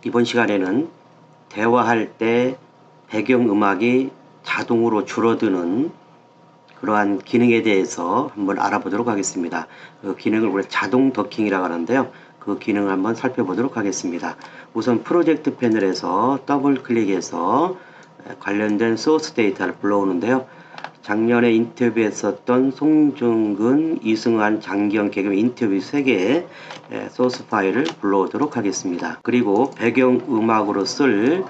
이번 시간에는 대화할 때 배경음악이 자동으로 줄어드는 그러한 기능에 대해서 한번 알아보도록 하겠습니다. 그 기능을 우리가 자동 더킹이라고 하는데요. 그 기능을 한번 살펴보도록 하겠습니다. 우선 프로젝트 패널에서 더블 클릭해서 관련된 소스 데이터를 불러오는데요. 작년에 인터뷰했었던 송중근, 이승환, 장기영 개그맨 인터뷰 3개의 소스 파일을 불러오도록 하겠습니다. 그리고 배경음악으로 쓸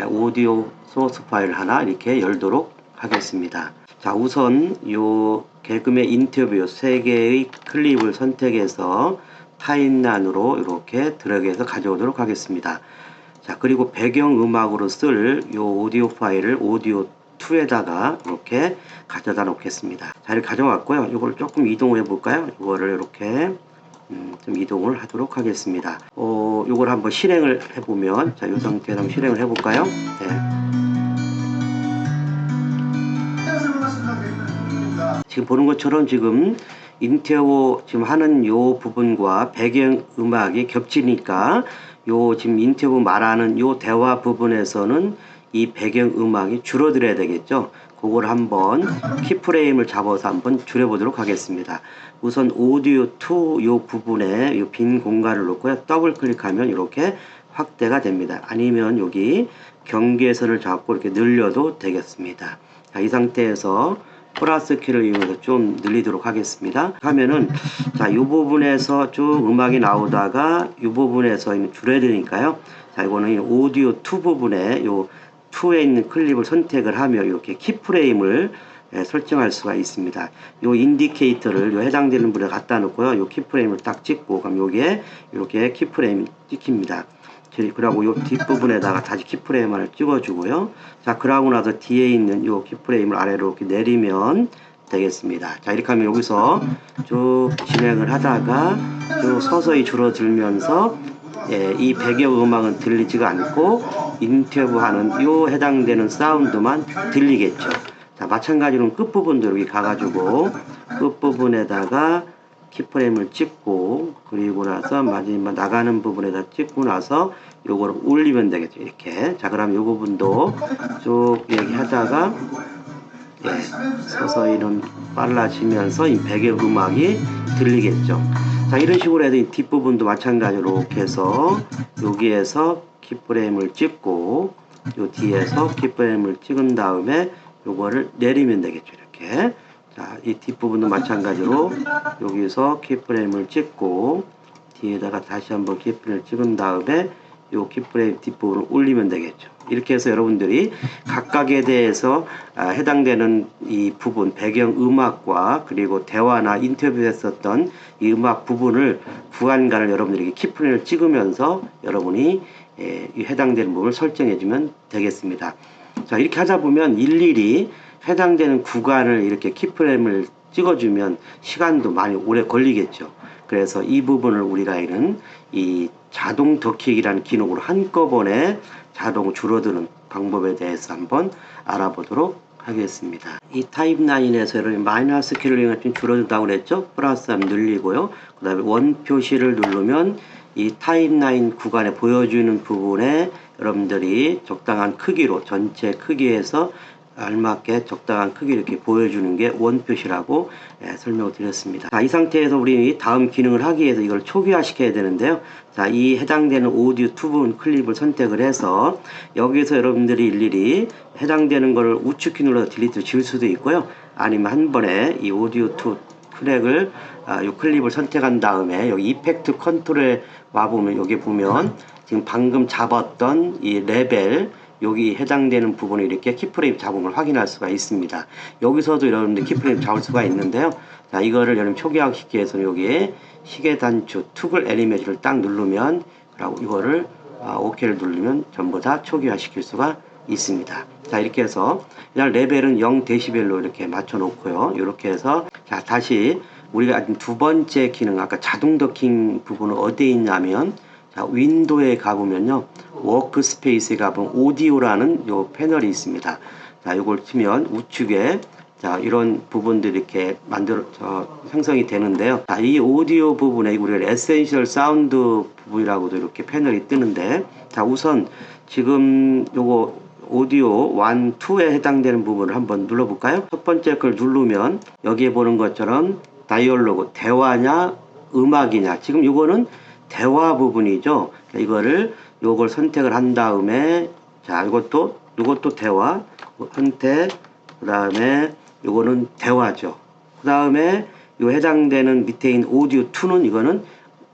오디오 소스 파일 하나 이렇게 열도록 하겠습니다. 자, 우선 요 개그맨 인터뷰 3개의 클립을 선택해서 타임란으로 이렇게 드래그해서 가져오도록 하겠습니다. 자, 그리고 배경음악으로 쓸 요 오디오 파일을 오디오 2에다가 이렇게 가져다 놓겠습니다. 자, 이렇게 가져왔고요. 이걸 조금 이동을 해볼까요? 이거를 이렇게 좀 이동을 하도록 하겠습니다. 이걸 한번 실행을 해보면, 자, 이 상태에서 한번 실행을 해볼까요? 네. 지금 보는 것처럼 지금 인터뷰 지금 하는 요 부분과 배경 음악이 겹치니까 요 지금 인터뷰 말하는 요 대화 부분에서는 이 배경 음악이 줄어들어야 되겠죠. 그걸 한번 키프레임을 잡아서 한번 줄여보도록 하겠습니다. 우선 오디오 2 요 부분에 요 빈 공간을 놓고요. 더블 클릭하면 이렇게 확대가 됩니다. 아니면 여기 경계선을 잡고 이렇게 늘려도 되겠습니다. 자, 이 상태에서 플러스 키를 이용해서 좀 늘리도록 하겠습니다. 하면은 자, 이 부분에서 쭉 음악이 나오다가 이 부분에서 줄여야 되니까요. 자, 이거는 오디오 2 부분에 요 2에 있는 클립을 선택을 하며 이렇게 키프레임을 설정할 수가 있습니다. 요 인디케이터를 요 해당되는 분에 갖다 놓고요. 요 키프레임을 딱 찍고 그럼 여기에 이렇게 키프레임 찍힙니다. 그리고 요 뒷부분에다가 다시 키프레임을 찍어주고요. 자, 그러고 나서 뒤에 있는 요 키프레임을 아래로 이렇게 내리면 되겠습니다. 자, 이렇게 하면 여기서 쭉 진행을 하다가 쭉 서서히 줄어들면서 이 배경음악은 들리지가 않고 인터뷰하는 요 해당되는 사운드만 들리겠죠. 자, 마찬가지로 끝부분도 여기 가가지고 끝부분에다가 키프레임을 찍고 그리고 나서 마지막 나가는 부분에다 찍고 나서 요거를 올리면 되겠죠. 이렇게. 자, 그럼 요 부분도 쭉 얘기하다가 서서히는 빨라지면서 이 배경음악이 들리겠죠. 자, 이런 식으로 해서 이 뒷부분도 마찬가지로 이렇게 해서 여기에서 키프레임을 찍고 요 뒤에서 키프레임을 찍은 다음에 요거를 내리면 되겠죠. 이렇게. 자, 이 뒷부분도 마찬가지로 여기서 키프레임을 찍고 뒤에다가 다시 한번 키프레임을 찍은 다음에 요 키프레임 뒷부분을 올리면 되겠죠. 이렇게 해서 여러분들이 각각에 대해서 해당되는 이 부분 배경 음악과 그리고 대화나 인터뷰했었던 이 음악 부분을 구간간을 여러분들에게 키프레임을 찍으면서 여러분이 이 해당되는 부분을 설정해 주면 되겠습니다. 자, 이렇게 하다 보면 일일이 해당되는 구간을 이렇게 키프레임을 찍어주면 시간도 많이 오래 걸리겠죠. 그래서 이 부분을 우리가 이 자동 더킹이라는 기능으로 한꺼번에 자동 줄어드는 방법에 대해서 한번 알아보도록 하겠습니다. 이 타임라인에서 여러분 마이너스 키를 이용해서 좀 줄어든다고 그랬죠? 플러스 하면 늘리고요. 그 다음에 원 표시를 누르면 이 타임라인 구간에 보여주는 부분에 여러분들이 적당한 크기로 전체 크기에서 알맞게 적당한 크기 이렇게 보여주는 게 원 표시라고 설명을 드렸습니다. 자, 이 상태에서 우리 다음 기능을 하기 위해서 이걸 초기화 시켜야 되는데요. 자, 이 해당되는 오디오 2 부분 클립을 선택을 해서 여기서 여러분들이 일일이 해당되는 거를 우측키 눌러서 딜리트 지울 수도 있고요. 아니면 한 번에 이 오디오 2 트랙을 이 클립을 선택한 다음에 여기 이펙트 컨트롤에 와보면 여기 보면 지금 방금 잡았던 이 레벨 여기 해당되는 부분을 이렇게 키프레임 잡은 걸 확인할 수가 있습니다. 여기서도 여러분들 키프레임 잡을 수가 있는데요. 자, 이거를 여러분 초기화 시키기 위해서는 여기에 시계 단추 투글 애니메이션을 딱 누르면 그리고 이거를 OK를 누르면 전부 다 초기화 시킬 수가 있습니다. 자, 이렇게 해서 그냥 레벨은 0dB로 이렇게 맞춰 놓고요. 이렇게 해서 자, 다시 우리가 두 번째 기능 아까 자동 더킹 부분은 어디에 있냐면 자, 윈도우에 가보면요. 워크스페이스에 가보면 오디오라는 요 패널이 있습니다. 자, 요걸 치면 우측에 자, 이런 부분들이 이렇게 생성이 되는데요. 자, 이 오디오 부분에 우리가 에센셜 사운드 부분이라고도 이렇게 패널이 뜨는데, 자, 우선 지금 요거 오디오 1, 2에 해당되는 부분을 한번 눌러볼까요? 첫 번째 걸 누르면 여기에 보는 것처럼 다이얼로그, 대화냐 음악이냐. 지금 이거는 대화 부분이죠. 요걸 선택을 한 다음에, 자, 이것도 대화 선택, 그 다음에 요거는 대화죠. 그 다음에 요 해당되는 밑에 있는 오디오 2는 이거는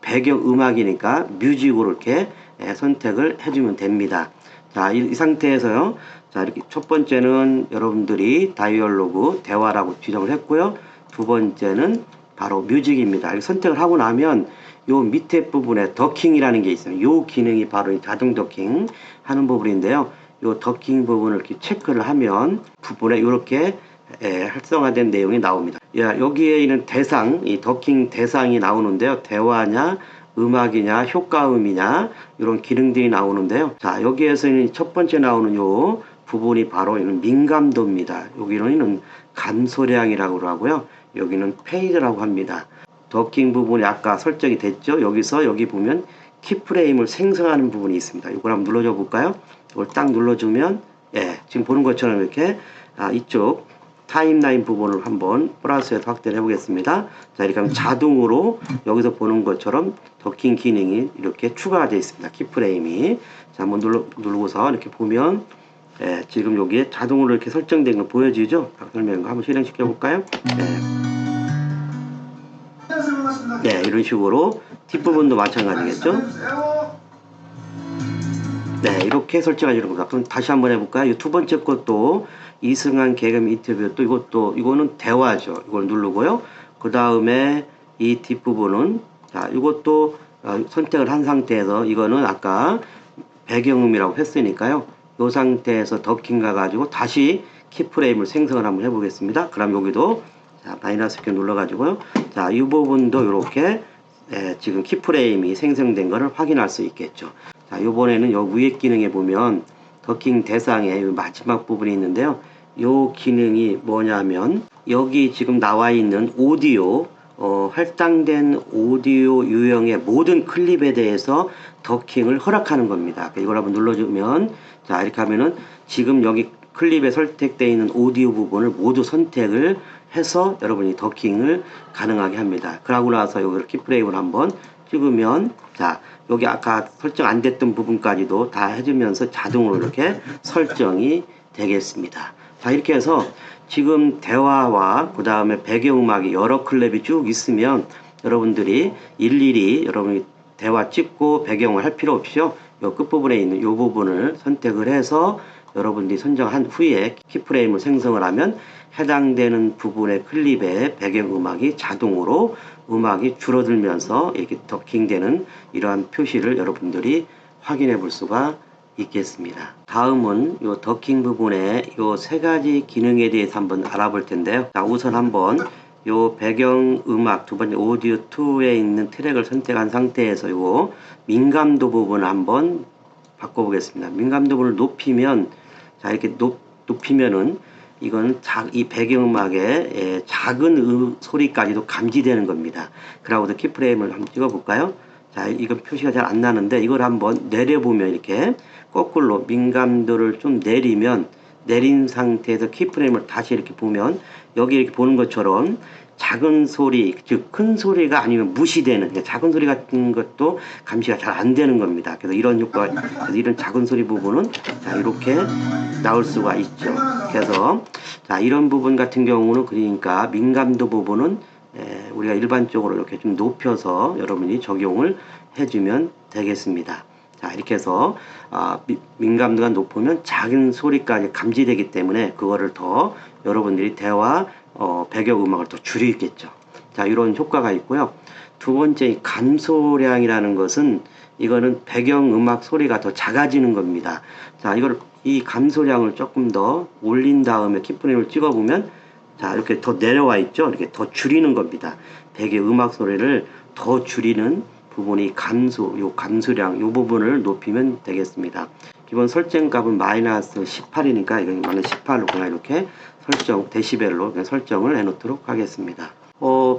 배경 음악이니까 뮤직으로 이렇게 선택을 해주면 됩니다. 자, 이 상태에서요. 자, 이렇게 첫 번째는 여러분들이 다이얼로그 대화라고 지정을 했고요. 두 번째는 바로 뮤직입니다. 이렇게 선택을 하고 나면 요 밑에 부분에 더킹이라는 게 있어요. 요 기능이 바로 자동 더킹 하는 부분인데요. 요 더킹 부분을 이렇게 체크를 하면 부분에 이렇게 활성화된 내용이 나옵니다. 여기에 있는 대상, 이 더킹 대상이 나오는데요. 대화냐, 음악이냐, 효과음이냐, 이런 기능들이 나오는데요. 자, 여기에서는 첫 번째 나오는 요 부분이 바로 이는 민감도입니다. 여기는 감소량이라고 하고요. 여기는 페이드라고 합니다. 더킹 부분이 아까 설정이 됐죠. 여기 보면 키프레임을 생성하는 부분이 있습니다. 이걸 한번 눌러줘 볼까요? 이걸 딱 눌러주면, 지금 보는 것처럼 이렇게, 이쪽 타임라인 부분을 한번 플러스해서 확대를 해보겠습니다. 자, 이렇게 하면 자동으로 여기서 보는 것처럼 더킹 기능이 이렇게 추가가 되어 있습니다. 키프레임이. 자, 한번 누르고서 이렇게 보면, 지금 여기에 자동으로 이렇게 설정된 거 보여지죠? 설명 한번 실행시켜 볼까요? 네, 이런 식으로 뒷부분도 마찬가지겠죠? 네, 이렇게 설정하시는 겁니다. 그럼 다시 한번 해볼까요? 이 두 번째 것도 이승환 개그맨 인터뷰 이거는 대화죠. 이걸 누르고요. 그 다음에 이 뒷부분은, 자, 이것도 선택을 한 상태에서 이거는 아까 배경음이라고 했으니까요. 이 상태에서 더킹 가가지고 다시 키프레임을 생성을 한번 해보겠습니다. 그럼 여기도 자, 마이너스 키 눌러가지고요. 자, 이 부분도 이렇게 지금 키프레임이 생성된 것을 확인할 수 있겠죠. 자, 요번에는 요 위에 기능에 보면 더킹 대상의 마지막 부분이 있는데요. 요 기능이 뭐냐면 여기 지금 나와 있는 오디오 할당된 오디오 유형의 모든 클립에 대해서 더킹을 허락하는 겁니다. 이걸 한번 눌러주면, 자, 이렇게 하면은 지금 여기 클립에 선택되어 있는 오디오 부분을 모두 선택을 해서 여러분이 더킹을 가능하게 합니다. 그러고 나서 여기를 키프레임을 한번 찍으면, 자, 여기 아까 설정 안 됐던 부분까지도 다 해주면서 자동으로 이렇게 설정이 되겠습니다. 자, 이렇게 해서 지금 대화와 그 다음에 배경음악이 여러 클립이 쭉 있으면 여러분들이 일일이 여러분이 대화 찍고 배경을 할 필요 없이요. 요 끝부분에 있는 요 부분을 선택을 해서 여러분들이 선정한 후에 키프레임을 생성을 하면 해당되는 부분의 클립의 배경음악이 자동으로 음악이 줄어들면서 이렇게 더킹되는 이러한 표시를 여러분들이 확인해 볼 수가 있겠습니다. 다음은 요 더킹 부분의 요 세 가지 기능에 대해서 한번 알아볼 텐데요. 자, 우선 한번 요 배경음악 두 번째 오디오 2에 있는 트랙을 선택한 상태에서 요 민감도 부분을 한번 바꿔보겠습니다. 민감도 부분을 높이면, 자, 이렇게 높이면은 이거는 이 배경음악의 작은 소리까지도 감지되는 겁니다. 그러고도 키프레임을 한번 찍어볼까요? 자, 이건 표시가 잘 안 나는데 이걸 한번 내려보면 이렇게 거꾸로 민감도를 좀 내린 상태에서 키프레임을 다시 이렇게 보면 여기 이렇게 보는 것처럼 작은 소리, 즉 큰 소리가 아니면 무시되는 작은 소리 같은 것도 감시가 잘 안 되는 겁니다. 그래서 이런 효과, 이런 작은 소리 부분은 자, 이렇게 나올 수가 있죠. 그래서 자, 이런 부분 같은 경우는 그러니까 민감도 부분은 우리가 일반적으로 이렇게 좀 높여서 여러분이 적용을 해주면 되겠습니다. 자, 이렇게 해서 민감도가 높으면 작은 소리까지 감지되기 때문에 그거를 더 여러분들이 대화 배경음악을 더 줄이겠죠. 자, 이런 효과가 있고요. 두 번째 감소량이라는 것은 이거는 배경음악 소리가 더 작아지는 겁니다. 자, 이 감소량을 조금 더 올린 다음에 키프레임을 찍어보면 자, 이렇게 더 내려와 있죠. 이렇게 더 줄이는 겁니다. 배경음악 소리를 더 줄이는 부분이 요 감수량, 요 부분을 높이면 되겠습니다. 기본 설정 값은 마이너스 18이니까 이건 마이너스 18로 그냥 이렇게 설정, 데시벨로 그냥 설정을 해 놓도록 하겠습니다.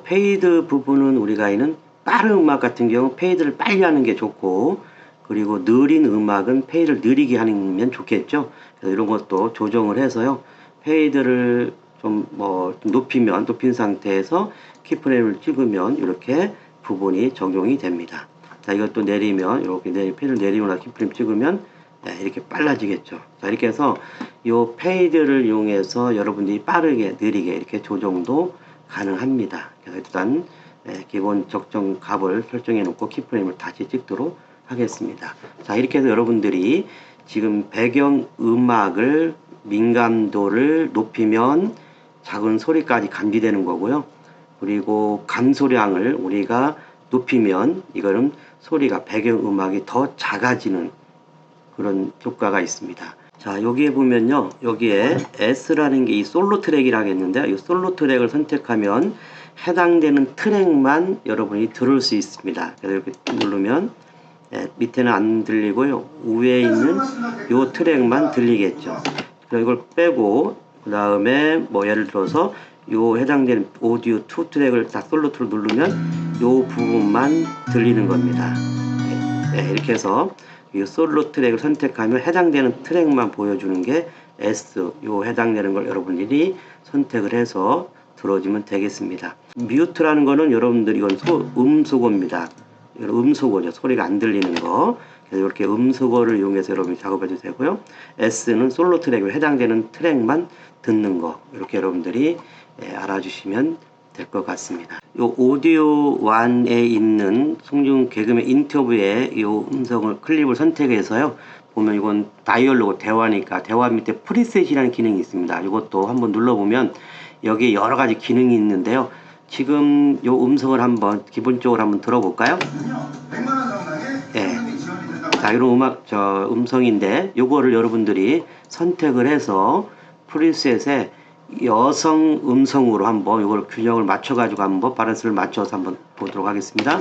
페이드 부분은 우리가 있는 빠른 음악 같은 경우 페이드를 빨리 하는 게 좋고, 그리고 느린 음악은 페이드를 느리게 하면 좋겠죠. 그래서 이런 것도 조정을 해서요. 페이드를 좀 높인 상태에서 키프레임을 찍으면 이렇게 부분이 적용이 됩니다. 자, 이것도 내리면 이렇게 페이드를 내리고 나서 키프레임 찍으면 이렇게 빨라지겠죠. 자, 이렇게 해서 이 페이드를 이용해서 여러분들이 빠르게 느리게 이렇게 조정도 가능합니다. 그래서 일단 기본 적정 값을 설정해 놓고 키프레임을 다시 찍도록 하겠습니다. 자, 이렇게 해서 여러분들이 지금 배경 음악을 민감도를 높이면 작은 소리까지 감지되는 거고요. 그리고 감소량을 우리가 높이면 이거는 소리가 배경 음악이 더 작아지는 그런 효과가 있습니다. 자, 여기에 보면요, 여기에 S라는 게 이 솔로 트랙이라고 했는데, 이 솔로 트랙을 선택하면 해당되는 트랙만 여러분이 들을 수 있습니다. 그래서 이렇게 누르면 밑에는 안 들리고요, 위에 있는 이 트랙만 들리겠죠. 그래서 이걸 빼고 그 다음에 예를 들어서 요 해당되는 오디오 2 트랙을 다 솔로 2로 누르면 요 부분만 들리는 겁니다. 이렇게 해서 이 솔로 트랙을 선택하면 해당되는 트랙만 보여주는 게 S, 요 해당되는 걸 여러분들이 선택을 해서 들어주면 되겠습니다. 뮤트라는 거는 여러분들 이건 음소거입니다. 이건 음소거죠. 소리가 안 들리는 거. 그래서 이렇게 음소거를 이용해서 여러분이 작업해도 되고요. S는 솔로 트랙에 해당되는 트랙만 듣는 거. 이렇게 여러분들이 알아주시면 될 것 같습니다. 요 오디오 1에 있는 송중 개그맨 인터뷰에 이 음성을 클립을 선택해서요. 보면 이건 다이얼로그 대화니까 대화 밑에 프리셋이라는 기능이 있습니다. 이것도 한번 눌러보면 여기에 여러 가지 기능이 있는데요. 지금 요 음성을 한번 기본적으로 한번 들어볼까요? 네. 자, 이런 음성인데 요거를 여러분들이 선택을 해서 프리셋에 여성 음성으로 한번 이걸 균형을 맞춰가지고 한번 밸런스를 맞춰서 한번 보도록 하겠습니다.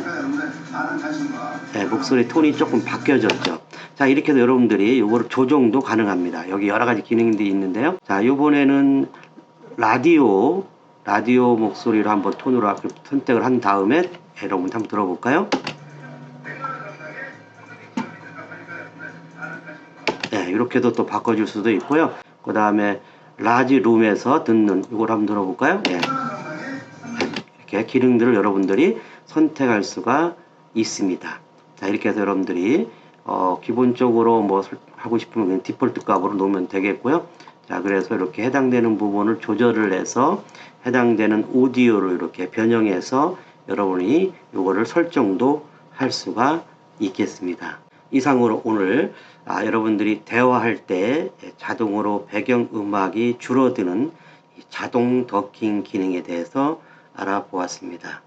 네, 목소리 톤이 조금 바뀌어졌죠. 자, 이렇게 해서 여러분들이 이거를 조정도 가능합니다. 여기 여러 가지 기능들이 있는데요. 자, 이번에는 라디오 목소리로 한번 톤으로 선택을 한 다음에 여러분 한번 들어볼까요? 네, 이렇게도 또 바꿔줄 수도 있고요. 그 다음에 라지 룸에서 듣는 이걸 한번 들어볼까요? 네. 이렇게 기능들을 여러분들이 선택할 수가 있습니다. 자, 이렇게 해서 여러분들이 기본적으로 하고 싶으면 그냥 디폴트 값으로 놓으면 되겠고요. 자, 그래서 이렇게 해당되는 부분을 조절을 해서 해당되는 오디오를 이렇게 변형해서 여러분이 이거를 설정도 할 수가 있겠습니다. 이상으로 오늘 여러분들이 대화할 때 자동으로 배경음악이 줄어드는 자동 더킹 기능에 대해서 알아보았습니다.